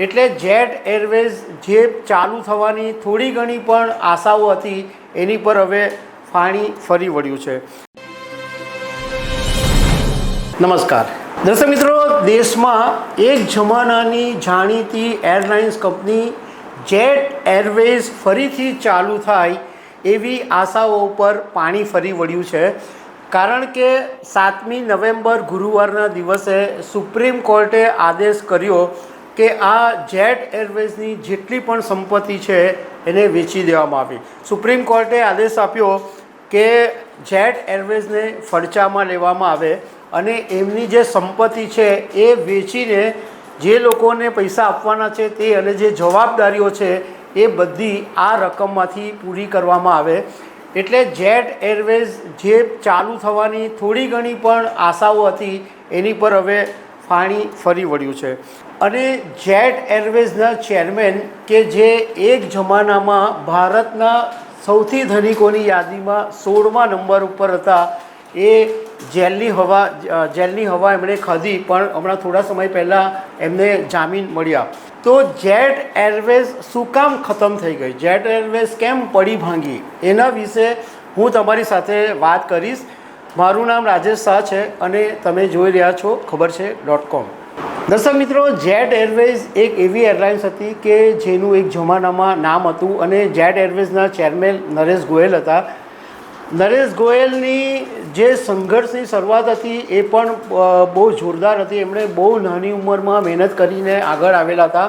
એટલે jet Airways જે ચાલુ થવાની થોડી ઘણી પણ આશાઓ હતી એની પર હવે પાણી ફરી વળ્યું છે। નમસ્કાર દર્શક મિત્રો, દેશમાં એક જમાનાની જાણીતી એરલાઇન્સ કંપની જેટ એરવેઝ ફરીથી ચાલુ થાય એવી આશાઓ પર પાણી ફરી વળ્યું છે। કારણ કે 7મી નવેમ્બર ગુરુવારના દિવસે સુપ્રીમ કોર્ટે આદેશ કર્યો કે આ જેટ એરવેઝની જેટલી પણ સંપત્તિ છે એને વેચી દેવામાં આવી। સુપ્રીમ કોર્ટે આદેશ આપ્યો કે જેટ એરવેઝને ફડચામાં લેવામાં આવે અને એમની જે સંપત્તિ છે એ વેચીને જે લોકોને પૈસા આપવાના છે તે અને જે જવાબદારીઓ છે એ બધી આ રકમમાંથી પૂરી કરવામાં આવે। એટલે જેટ એરવેઝ જે ચાલુ થવાની થોડી ઘણી પણ આશાઓ હતી એની પર હવે પાણી ફરી વળ્યું છે। અને જેટ એરવેઝના ચેરમેન કે જે એક જમાનામાં ભારતના સૌથી ધનિકોની યાદીમાં 16મા નંબર ઉપર હતા, એ જેલની હવા એમણે ખાધી, પણ હમણાં થોડા સમય પહેલાં એમને જામીન મળ્યા। તો જેટ એરવેઝ શું કામ ખતમ થઈ ગઈ, જેટ એરવેઝ કેમ પડી ભાંગી, એના વિશે હું તમારી સાથે વાત કરીશ। મારું નામ રાજેશ શાહ છે અને તમે જોઈ રહ્યા છો ખબરછે.com। દર્શક મિત્રો, જેટ એરવેઝ એક એવી એરલાઇન્સ હતી કે જેનું એક જમાનામાં નામ હતું અને જેટ એરવેઝના ચેરમેન નરેશ ગોયલ હતા। નરેશ ગોયલની જે સંઘર્ષની શરૂઆત હતી એ પણ બહુ જોરદાર હતી। એમણે બહુ નાની ઉંમરમાં મહેનત કરીને આગળ આવેલા હતા।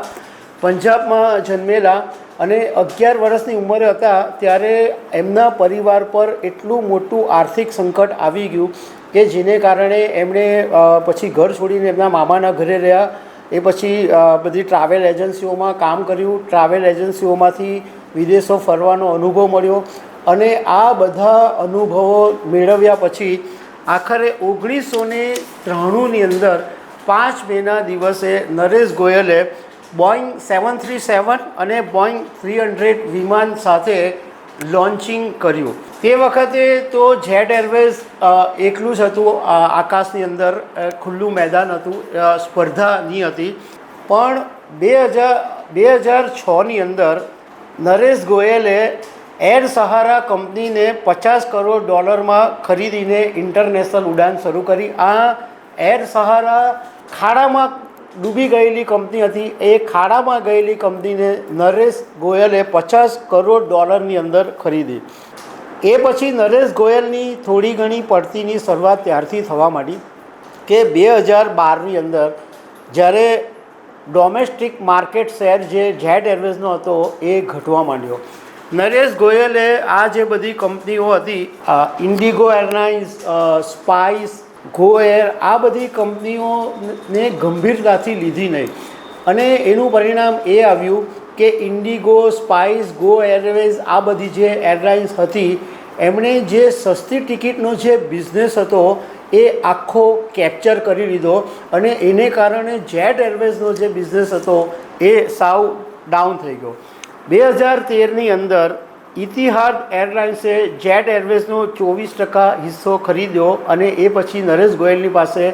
પંજાબમાં જન્મેલા અને 11 વર્ષની ઉંમરે હતા ત્યારે એમના પરિવાર પર એટલું મોટું આર્થિક સંકટ આવી ગયું કે જેને કારણે એમણે પછી ઘર છોડીને એમના મામાના ઘરે રહ્યા। એ પછી બધી ટ્રાવેલ એજન્સીઓમાં કામ કર્યું, ટ્રાવેલ એજન્સીઓમાંથી વિદેશો ફરવાનો અનુભવ મળ્યો અને આ બધા અનુભવો મેળવ્યા પછી આખરે 1993ની અંદર 5 મેના દિવસે નરેશ ગોયલે બોઈંગ 737 અને બોઈંગ 300 વિમાન સાથે લોન્ચિંગ કર્યું। તે વખતે તો જેટ એરવેઝ એકલું જ હતું, આકાશની અંદર ખુલ્લું મેદાન હતું, સ્પર્ધા નહીં હતી। પણ 2006ની અંદર નરેશ ગોયલે એર સહારા કંપનીને $50 કરોડ ખરીદીને ઇન્ટરનેશનલ ઉડાન શરૂ કરી। આ એર સહારા ખાડામાં ડૂબી ગયેલી કંપની હતી। એ ખાડામાં ગયેલી કંપનીને નરેશ ગોયલે $50 કરોડની અંદર ખરીદી। એ પછી નરેશ ગોયલની થોડી ઘણી પડતીની શરૂઆત ત્યારથી થવા માંડી કે 2012ની અંદર જ્યારે ડોમેસ્ટિક માર્કેટ શેર જે જેટ એરવેઝનો હતો એ ઘટવા માંડ્યો। નરેશ ગોયલે આ જે બધી કંપનીઓ હતી, Indigo airlines, spice, go air, આ બધી કંપનીઓને ગંભીરતાથી લીધી નહીં અને એનું પરિણામ એ આવ્યું કે ઇન્ડિગો, સ્પાઇસ, ગો એરવેઝ, આ બધી જે એરલાઇન્સ હતી એમણે જે સસ્તી ટિકિટનો જે બિઝનેસ હતો એ આખો કેપ્ચર કરી લીધો અને એને કારણે જેટ એરવેઝનો જે બિઝનેસ હતો એ સાવ ડાઉન થઈ ગયો। 2013ની અંદર ઇતિહાદ એરલાઇન્સે જેટ એરવેઝનો 24% હિસ્સો ખરીદ્યો અને એ પછી નરેશ ગોયલની પાસે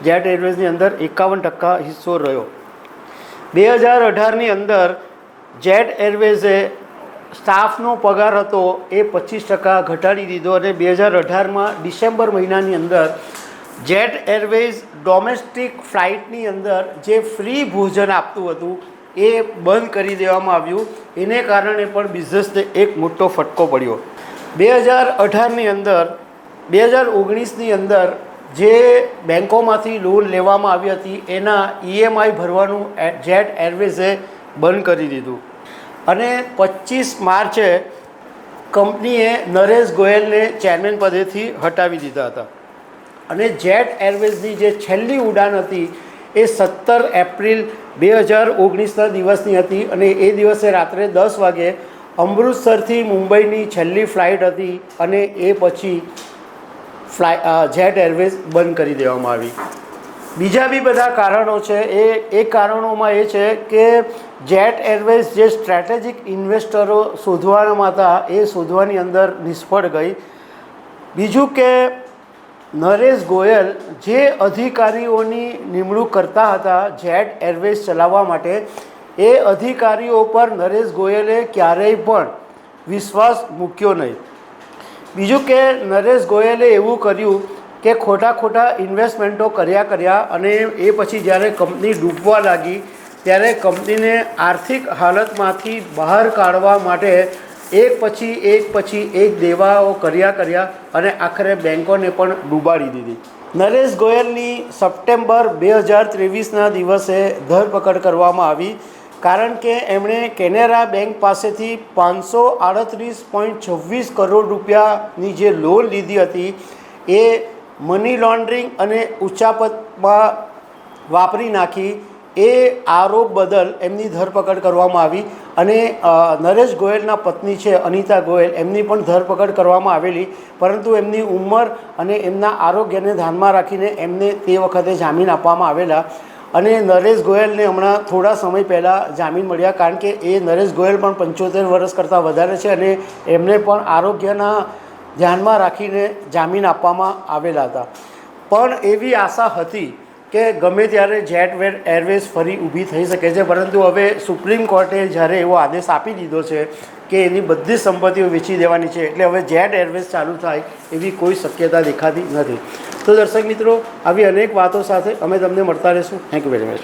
જેટ એરવેઝની અંદર 51% હિસ્સો રહ્યો। 2018ની અંદર જેટ એરવેઝે સ્ટાફનો પગાર હતો એ 25% ઘટાડી દીધો અને 2018માં ડિસેમ્બર મહિનાની અંદર જેટ એરવેઝ ડોમેસ્ટિક ફ્લાઇટની અંદર જે ફ્રી ભોજન આપતું હતું એ બંધ કરી દેવામાં આવ્યું। એને કારણે પણ બિઝનેસને એક મોટો ફટકો પડ્યો। 2018ની અંદર 2019ની અંદર જે બેન્કોમાંથી લોન લેવામાં આવી હતી એના EMI ભરવાનું જેટ એરવેઝે બંધ કરી દીધું અને 25 માર્ચે કંપનીએ નરેશ ગોયલને ચેરમેન પદેથી હટાવી દીધા હતા અને જેટ એરવેઝની જે છેલ્લી ઉડાન હતી એ 17 એપ્રિલ 2019ના દિવસની હતી અને એ દિવસે રાત્રે 10 વાગે અમૃતસરથી મુંબઈની છેલ્લી ફ્લાઇટ હતી અને એ પછી જેટ એરવેઝ બંધ કરી દેવામાં આવી। બીજા બી બધા કારણો છે। એ કારણોમાં એ છે કે જેટ એરવેઝ જે સ્ટ્રેટેજિક ઇન્વેસ્ટરો શોધવામાં હતા એ શોધવાની અંદર નિષ્ફળ ગઈ। બીજું કે નરેશ ગોયલ જે અધિકારીઓની નિમણૂક કરતા હતા જેટ એરવેઝ ચલાવવા માટે, એ અધિકારીઓ પર નરેશ ગોયલે ક્યારેય પણ વિશ્વાસ મૂક્યો નહીં. બીજું કે નરેશ ગોયલે એવું કર્યું કે ખોટા ઇન્વેસ્ટમેન્ટો કર્યા અને એ પછી જ્યારે કંપની ડૂબવા લાગી ત્યારે કંપનીને આર્થિક હાલતમાંથી બહાર કાઢવા માટે એક પછી એક દેવાઓ કર્યા અને આખરે બેંકોને પણ ડૂબાડી દીધી. નરેશ ગોયલની સપ્ટેમ્બર 2023ના દિવસે ધરપકડ કરવામાં આવી, કારણ કે એમણે કેનેરા બેંક પાસેથી 538.26 કરોડ રૂપિયાની જે લોન લીધી હતી એ મની લોન્ડરિંગ અને ઉચાપતમાં વાપરી નાખી. એ આરોપ બદલ એમની ધરપકડ કરવામાં આવી અને નરેશ ગોયલના પત્ની છે અનિતા ગોયલ, એમની પણ ધરપકડ કરવામાં આવેલી, પરંતુ એમની ઉંમર અને એમના આરોગ્યને ધ્યાનમાં રાખીને એમને તે વખતે જામીન આપવામાં આવેલા. અને નરેશ ગોયલને હમણાં થોડા સમય પહેલાં જામીન મળ્યા, કારણ કે એ નરેશ ગોયલ પણ 75 વર્ષ કરતાં વધારે છે અને એમને પણ આરોગ્યના ધ્યાનમાં રાખીને જામીન આપવામાં આવેલા હતા. પણ એવી આશા હતી કે ગમે ત્યારે જેટ એરવેઝ ફરી ઊભી થઈ શકે છે, પરંતુ હવે સુપ્રીમ કોર્ટે જ્યારે એવો આદેશ આપી દીધો છે કે એની બધી સંપત્તિઓ વેચી દેવાની છે, એટલે હવે જેટ એરવેઝ ચાલુ થાય એવી કોઈ શક્યતા દેખાતી નથી. તો દર્શક મિત્રો, આવી અનેક વાતો સાથે અમે તમને મળતા રહીશું. Thank you very much.